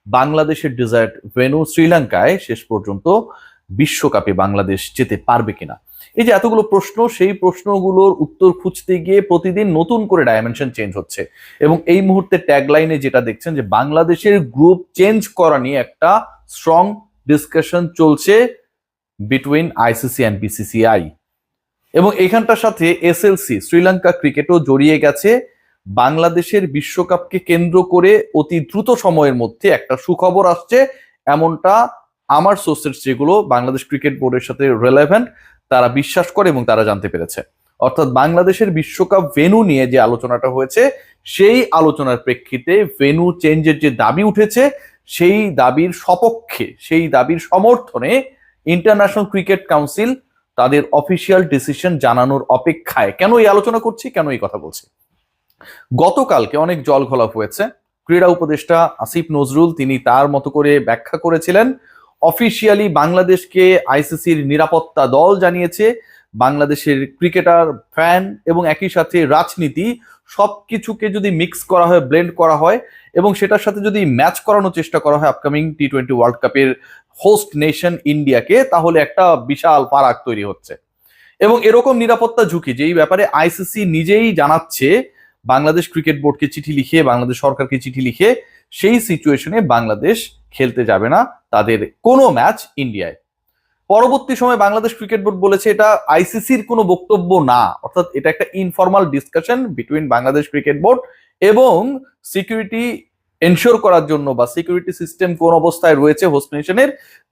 বাংলাদেশের dessert venue শ্রীলঙ্কায় শেষ পর্যন্ত বিশ্বকাপে বাংলাদেশ যেতে পারবে কিনা? এই যে এতগুলো প্রশ্ন, সেই প্রশ্নগুলোর উত্তর খুঁজতে গিয়ে প্রতিদিন নতুন করে ডাইমেনশন চেঞ্জ হচ্ছে। এবং এই মুহূর্তে ট্যাগলাইনে যেটা দেখছেন যে বাংলাদেশের গ্রুপ চেঞ্জ করা নিয়ে একটা স্ট্রং ডিসকাশন চলছে বিটুইন আইসিসি অ্যান্ড বিসিসিআই। এবং এখানটার সাথে এসএলসি শ্রীলঙ্কা ক্রিকেটও জড়িয়ে গেছে। বাংলাদেশের বিশ্বকাপকে কেন্দ্র করে অতি দ্রুত সময়ের মধ্যে একটা সুখবর আসছে, এমনটা আমার সোর্সেস যেগুলো বাংলাদেশ ক্রিকেট বোর্ডের সাথে রিলেভেন্ট তারা বিশ্বাস করে এবং তারা জানতে পেরেছে। অর্থাৎ বাংলাদেশের বিশ্বকাপ ভেন্যু নিয়ে যে আলোচনাটা হয়েছে, সেই আলোচনার প্রেক্ষিতে ভেন্যু চেঞ্জের যে দাবি উঠেছে, সেই দাবির সপক্ষে, সেই দাবির সমর্থনে ইন্টারন্যাশনাল ক্রিকেট কাউন্সিল তাদের অফিসিয়াল ডিসিশন জানানোর অপেক্ষায়। কেন এই আলোচনা করছি, কেন এই কথা বলছি? গতকালকে অনেক জল ঘোলা হয়েছে। ক্রীড়া উপদেষ্টা আসিফ নজরুল তিনি তার মতো করে ব্যাখ্যা করেছিলেন, অফিসিয়ালি বাংলাদেশকে আইসিসির নিরাপত্তা দল জানিয়েছে বাংলাদেশের ক্রিকেটার, ফ্যান এবং একই সাথে রাজনীতি সবকিছুকে যদি মিক্স করা হয়, ব্লেন্ড করা হয় এবং সেটার সাথে যদি ম্যাচ করানোর চেষ্টা করা হয় আপকামিং টি-20 ওয়ার্ল্ড কাপের হোস্ট নেশন ইন্ডিয়াকে, তাহলে একটা বিশাল ফারাক তৈরি হচ্ছে। এবং এরকম নিরাপত্তা ঝুঁকি যেই ব্যাপারে আইসিসি নিজেই জানাচ্ছে বাংলাদেশ ক্রিকেট বোর্ডকে চিঠি লিখে, বাংলাদেশ সরকারকে চিঠি লিখে, সেই সিচুয়েশনে বাংলাদেশ খেলতে যাবে না তাদের কোনো ম্যাচ ইন্ডিয়ায়। পরবর্তী সময় বাংলাদেশ ক্রিকেট বোর্ড বলেছে এটা আইসিসির কোনো বক্তব্য না, অর্থাৎ এটা একটা informal discussion between Bangladesh cricket board এবং সিকিউরিটি এনশিওর করার জন্য বা সিকিউরিটি সিস্টেম কোন অবস্থায় রয়েছে হোস্ট নেশনের,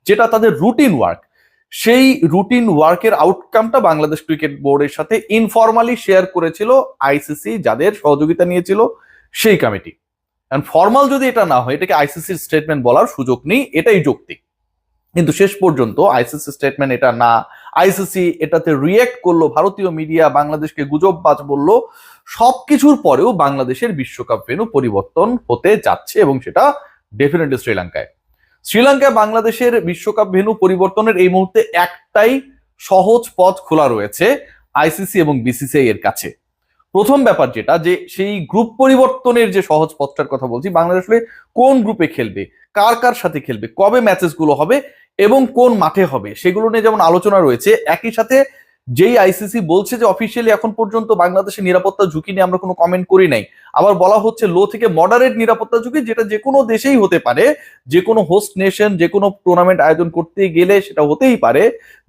যেটা তাদের রুটিন ওয়ার্ক, সেই রুটিন ওয়ার্কের আউটকামটা বাংলাদেশ ক্রিকেট বোর্ডের সাথে ইনফর্মালি শেয়ার করেছিল আইসিসি, যাদের সহযোগিতা নিয়েছিল সেই কমিটি। ফর্মাল যদি এটা না হয়, এটাকে আইসিসির স্টেটমেন্ট বলার সুযোগ নেই, এটাই যৌক্তিক। কিন্তু শেষ পর্যন্ত আইসিসি স্টেটমেন্ট এটা না, আইসিসি এটাতে রিয়েক্ট করলো, ভারতীয় মিডিয়া বাংলাদেশকে গুজববাজ বললো। সবকিছুর পরেও বাংলাদেশের বিশ্বকাপ ভেন্যু পরিবর্তন হতে যাচ্ছে এবং সেটা ডেফিনেটলি শ্রীলঙ্কায় বাংলাদেশের বিশ্বকাপ ভেন্যু পরিবর্তনের এই মুহূর্তে একটাই সহজ পথ খোলা রয়েছে আইসিসি এবং বিসিসিআই এর কাছে। প্রথম ব্যাপার যেটা, যে সেই গ্রুপ পরিবর্তনের যে সহজ পথটার কথা বলছি, বাংলাদেশ কোন গ্রুপে খেলবে, কার কার সাথে খেলবে, কবে ম্যাচেস গুলো হবে এবং কোন মাঠে হবে, সেগুলো নিয়ে যেমন আলোচনা রয়েছে, একই সাথে যেই আইসিসি বলছে যে অফিসিয়ালি এখন পর্যন্ত বাংলাদেশের নিরাপত্তা ঝুঁকি নিয়ে আমরা কোনো কমেন্ট করি নাই, আবার বলা হচ্ছে লো থেকে মডারেট নিরাপত্তা ঝুঁকি, যেটা যে কোনো দেশেই হতে পারে, যে কোনো হোস্ট নেশন যে কোনো টুর্নামেন্ট আয়োজন করতে গেলে সেটা হতেই পারে,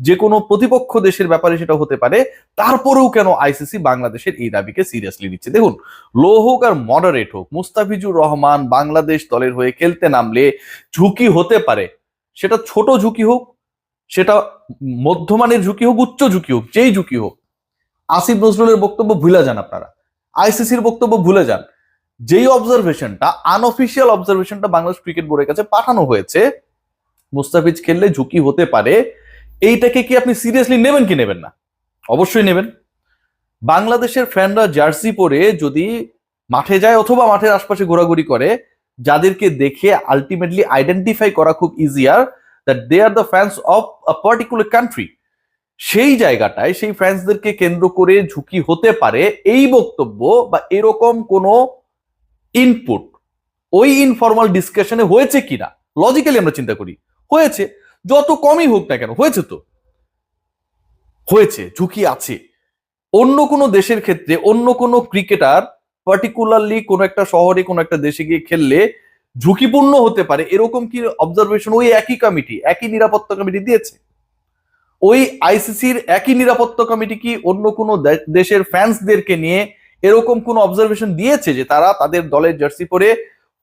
যে কোনো প্রতিপক্ষ দেশের ব্যাপারে সেটা হতে পারে। তারপরেও কেন আইসিসি বাংলাদেশের এই দাবিকে সিরিয়াসলি নিচ্ছে? দেখুন, লো হোক আর মডারেট হোক, মুস্তাফিজুর রহমান বাংলাদেশ দলের হয়ে খেলতে নামলে ঝুঁকি হতে পারে, সেটা ছোট ঝুঁকি হোক, সেটা মধ্যমানের ঝুঁকি হোক, উচ্চ ঝুঁকি হোক, যেই ঝুঁকি হোক। আসিফ নজরুলের বক্তব্য ভুলে যান আপনারা, আইসিসির বক্তব্য ভুলে যান। যেই অবজারভেশনটা, আনঅফিসিয়াল অবজারভেশনটা বাংলাদেশ ক্রিকেট বোর্ডের কাছে পাঠানো হয়েছে, মুস্তাফিজ খেললে ঝুঁকি হতে পারে, এইটাকে কি আপনি সিরিয়াসলি নেবেন কি নেবেন না? অবশ্যই নেবেন। বাংলাদেশের ফ্যানরা জার্সি পরে যদি মাঠে যায় অথবা মাঠের আশপাশে ঘোরাঘুরি করে, যাদেরকে দেখে আলটিমেটলি আইডেন্টিফাই করা খুব easier that they are the fans of a particular country, সেই জায়গাটায় সেই ফ্যান্সদেরকে কেন্দ্র করে ঝুঁকি হতে পারে, এই বক্তব্য বা এরকম কোনো ইনপুট ওই ইনফর্মাল ডিসকাশনে হয়েছে কিনা, লজিক্যালি আমরা চিন্তা করি হয়েছে, যত কমই হোক না কেন হয়েছে, তো হয়েছে, ঝুঁকি আছে। অন্য কোনো দেশের ক্ষেত্রে অন্য কোনো ক্রিকেটার পার্টিকুলারলি কোনো একটা শহরে কোনো একটা দেশে গিয়ে খেললে ঝুঁকিপূর্ণ হতে পারে, এরকম কি অবজারভেশন ওই একই কমিটি, একই নিরাপত্তা কমিটি দিয়েছে? ওই আইসিসির একই নিরাপত্তা কমিটি কি অন্য কোনো দেশের ফ্যান্সদেরকে নিয়ে এরকম কোনো অবজারভেশন দিয়েছে যে তারা তাদের দলের জার্সি পরে,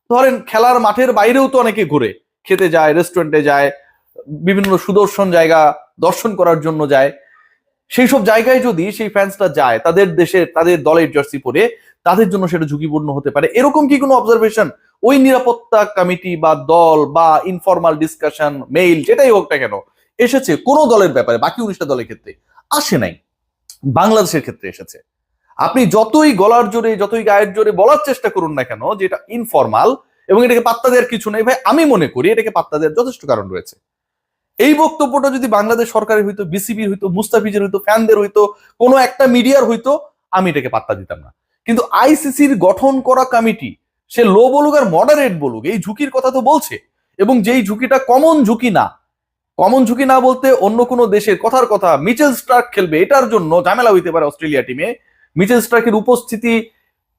ধরেন খেলার মাঠের বাইরেও তো অনেকে ঘুরে, খেতে যায়, রেস্টুরেন্টে যায়, বিভিন্ন সুদর্শন জায়গা দর্শন করার জন্য যায়, সেই সব জায়গায় যদি সেই ফ্যান্সরা যায় তাদের দেশের তাদের দলের জার্সি পরে, তাদের জন্য সেটা ঝুঁকিপূর্ণ হতে পারে, এরকম কি কোনো অবজারভেশন ওই নিরাপত্তা কমিটি বা দল বা ইনফর্মাল ডিসকাশন, মেইল, যেটাই হোক না কেন, এসেছে কোনো দলের ব্যাপারে? বাকি 19টা দলের ক্ষেত্রে আসে নাই, বাংলাদেশের ক্ষেত্রে এসেছে। আপনি যতই গলার জোরে, যতই গায়ের জোরে বলার চেষ্টা করুন না কেন যে এটা ইনফর্মাল এবং এটাকে পাত্তা দেওয়ার কিছু নেই, ভাই আমি মনে করি এটাকে পাত্তা দেওয়ার যথেষ্ট কারণ রয়েছে। এই বক্তব্যটা যদি বাংলাদেশ সরকারের হইতো, বিসিবির হইতো, মুস্তাফিজের হইতো, ফ্যানদের হইতো, কোনো একটা মিডিয়ার হইতো, আমি এটাকে পাত্তা দিতাম না। কিন্তু আইসিসির গঠন করা কমিটি, সে লো বলুক আর মডারেট বলুক, এই ঝুঁকির কথা তো বলছে। এবং যেই ঝুঁকিটা কমন ঝুঁকি না বলতে অন্য কোনো দেশের কথার কথা মিচেল স্টার্ক খেলবে, এটার জন্য ঝামেলা হইতে পারে অস্ট্রেলিয়া টিমে। মিচেল স্টার্কের উপস্থিতি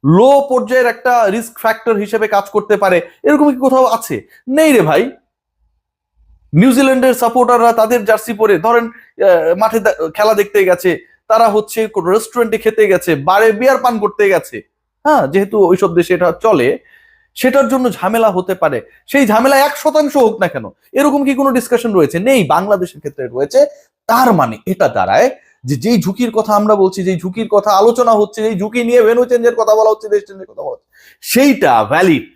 লো পর্যায়ের একটা রিস্ক ফ্যাক্টর হিসেবে কাজ করতে পারে, এরকম কি কোথাও আছে? নেই রে ভাই। নিউজিল্যান্ডের সাপোর্টাররা তাদের জার্সি পরে ধরেন মাঠে খেলা দেখতে গেছে, তারা হচ্ছে রেস্টুরেন্টে খেতে গেছে, বারে বিয়ার পান করতে গেছে, হ্যাঁ, যেহেতু ওইসব দেশে এটা চলে, সেটার জন্য ঝামেলা হতে পারে। সেই ঝামেলা 1% হোক না কেন, এরকম কি কোনো ডিসকাশন রয়েছে? নেই, বাংলাদেশের ক্ষেত্রে রয়েছে। তার মানে এটা দাঁড়ায় যে যেই ঝুঁকির কথা আমরা বলছি, যেই ঝুঁকির কথা আলোচনা হচ্ছে, যেই ঝুঁকি নিয়ে ভেন্যু চেঞ্জের কথা বলা হচ্ছে, দেশ চেঞ্জের কথা বলা হচ্ছে, সেইটা ভ্যালিড।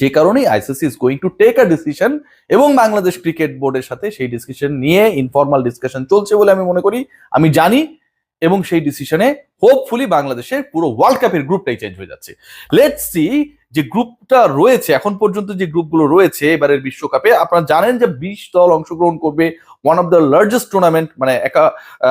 যে কারণেই ICC is going to take a decision, এবং বাংলাদেশ ক্রিকেট বোর্ডের সাথে সেই ডিসকাশন নিয়ে ইনফর্মাল ডিসকাশন চলছে বলে আমি মনে করি, আমি জানি। এবং সেই ডিসিশনে হোপফুলি বাংলাদেশের পুরো ওয়ার্ল্ড কাপের গ্রুপটাই চেঞ্জ হয়ে যাচ্ছে। লেটস সি যে গ্রুপটা রয়েছে এখন পর্যন্ত, যে গ্রুপগুলো রয়েছে এবারের বিশ্বকাপে, আপনারা জানেন যে 20 দল অংশগ্রহণ করবে। One of the largest tournament, মানে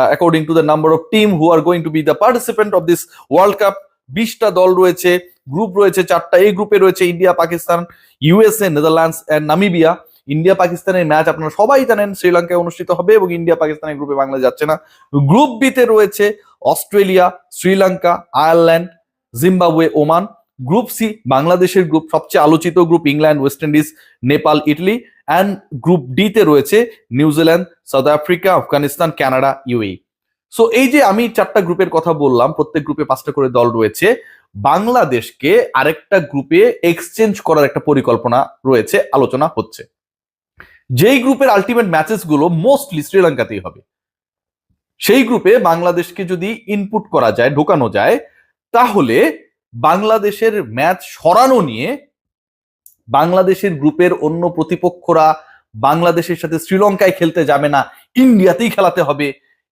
according to the number of team who are going to be the participant of this world cup. 20টা দল রয়েছে, গ্রুপ রয়েছে 4টা। এই গ্রুপে রয়েছে India, Pakistan, USA, Netherlands and Namibia. India পাকিস্তানের ম্যাচ আপনারা সবাই জানেন শ্রীলঙ্কায় অনুষ্ঠিত হবে, এবং ইন্ডিয়া পাকিস্তানের গ্রুপে বাংলাদেশ যাচ্ছে না। গ্রুপ বি তে রয়েছে Australia, Sri Lanka, Ireland, Zimbabwe, Oman. Group C বাংলাদেশের গ্রুপ, সবচেয়ে আলোচিত group, England, West Indies, Nepal, Italy. And group D তে রয়েছে New Zealand, South Africa, Afghanistan, Canada, UAE. So এই যে আমি 4টা গ্রুপের কথা বললাম, প্রত্যেক গ্রুপে 5টা করে দল রয়েছে। বাংলাদেশকে আরেকটা গ্রুপে এক্সচেঞ্জ করার একটা পরিকল্পনা রয়েছে, আলোচনা হচ্ছে। যেই গ্রুপের আলটিমেট ম্যাচেস গুলো মোস্টলি শ্রীলঙ্কাতেই হবে, সেই গ্রুপে বাংলাদেশকে যদি ইনপুট করা যায়, ঢোকানো যায়, তাহলে বাংলাদেশের ম্যাচ সরানো নিয়ে বাংলাদেশের গ্রুপের অন্য প্রতিপক্ষরা বাংলাদেশের সাথে শ্রীলঙ্কায় খেলতে যাবে না, ইন্ডিয়াতেই খেলাতে হবে,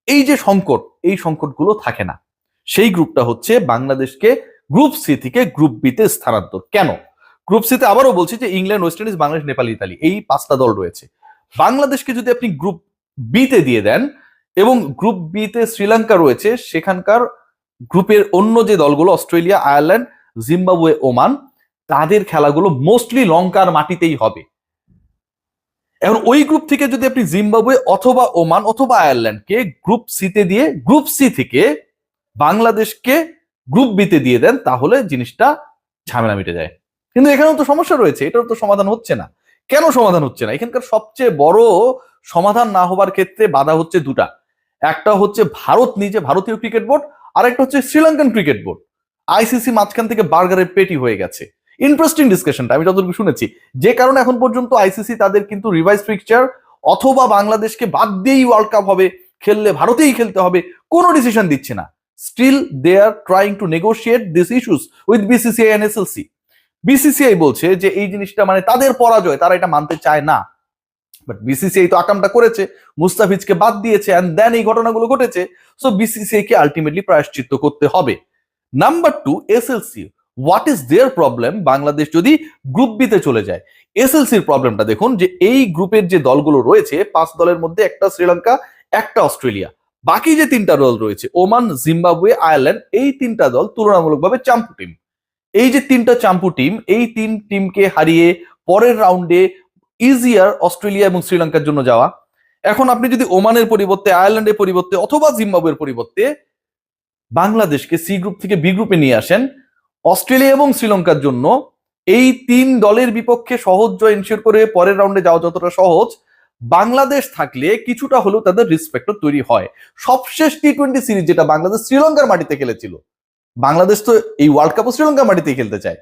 এই যে সংকট, এই সংকটগুলো থাকে না। সেই গ্রুপটা হচ্ছে বাংলাদেশকে গ্রুপ সি থেকে গ্রুপ বি তে স্থানান্তর। কেন? গ্রুপ সি তে আবারও বলছি যে England, West Indies, Bangladesh, Nepal, Italy, এই 5টা দল রয়েছে। বাংলাদেশকে যদি আপনি গ্রুপ বি তে দিয়ে দেন, এবং গ্রুপ বি তে শ্রীলঙ্কা রয়েছে, সেখানকার গ্রুপের অন্য যে দলগুলো অস্ট্রেলিয়া, আয়ারল্যান্ড, জিম্বাবুয়ে, ওমান, তাদের খেলাগুলো মোস্টলি লঙ্কার মাটিতেই হবে। এখন ওই গ্রুপ থেকে যদি আপনি জিম্বাবুয়ে অথবা ওমান অথবা আয়ারল্যান্ডকে গ্রুপ সি তে দিয়ে গ্রুপ সি থেকে বাংলাদেশকে গ্রুপ বি তে দিয়ে দেন, তাহলে জিনিসটা ঝামেলা মিটে যায়। কিন্তু এখানেও তো সমস্যা রয়েছে, এটাও তো সমাধান হচ্ছে না। কেন সমাধান হচ্ছে না? এখানকার সবচেয়ে বড় সমাধান না হবার ক্ষেত্রে বাধা হচ্ছে 2টা। একটা হচ্ছে ভারত নিজে, ভারতীয় ক্রিকেট বোর্ড, আর একটা হচ্ছে শ্রীলঙ্কান ক্রিকেট বোর্ড। আইসিসি মাঝখান থেকে বার্গারের পেটি হয়ে গেছে। ইন্টারেস্টিং ডিসকাশনটা আমি যতটুকু শুনেছি, যে কারণে এখন পর্যন্ত আইসিসি তাদের কিন্তু রিভাইজ ফিক্সচার অথবা বাংলাদেশকে বাদ দিয়েই ওয়ার্ল্ড কাপ হবে, খেললে ভারতেই খেলতে হবে, কোনো ডিসিশন দিচ্ছে না। Still they are trying to negotiate this issues with BCCI and SLC. BCCI বলছে যে এই জিনিসটা মানে তাদের পরাজয়, তারা এটা মানতে চায় না। বাট বিসিসিআই তো আকামটা করেছে, মুস্তাফিজকে বাদ দিয়েছে, এন্ড দেন এই ঘটনাগুলো ঘটেছে। সো বিসিসিআই কে আলটিমেটলি প্রায়শ্চিত্ত করতে হবে। Number 2, SLC. What is their problem Bangladesh যদি গ্রুপ বি তে চলে যায়? এসএলসির প্রবলেমটা দেখুন, যে এই গ্রুপের যে দলগুলো রয়েছে, 5 দলের মধ্যে একটা শ্রীলঙ্কা, একটা অস্ট্রেলিয়া, বাকি যে 3টা দল রয়েছে ওমান, জিম্বাবুয়ে, আয়ারল্যান্ড, এই 3টা দল তুলনামূলকভাবে চাম্পু টিম। এই যে 3টা চাম্পু টিম, এই 3 টিমকে হারিয়ে পরের রাউন্ডে ইজিয়ার অস্ট্রেলিয়া এবং শ্রীলঙ্কার জন্য যাওয়া। এখন আপনি যদি ওমানের পরিবর্তে, আয়ারল্যান্ডের পরিবর্তে অথবা জিম্বাবুয়ের পরিবর্তে বাংলাদেশকে সি গ্রুপ থেকে বি গ্রুপে নিয়ে আসেন, অস্ট্রেলিয়া এবং শ্রীলঙ্কার জন্য এই 3 দলের বিপক্ষে সহজ জয় এনশিওর করে পরের রাউন্ডে যাওয়া যতটা সহজ, বাংলাদেশ থাকলে কিছুটা হলেও তাদের রেসপেক্ট তৈরি হয়। সবশেষ টি-20 সিরিজ যেটা বাংলাদেশ শ্রীলঙ্কার মাটিতে খেলেছিল, বাংলাদেশ তো এই ওয়ার্ল্ড কাপও শ্রীলঙ্কার মাটিতেই খেলতে চায়।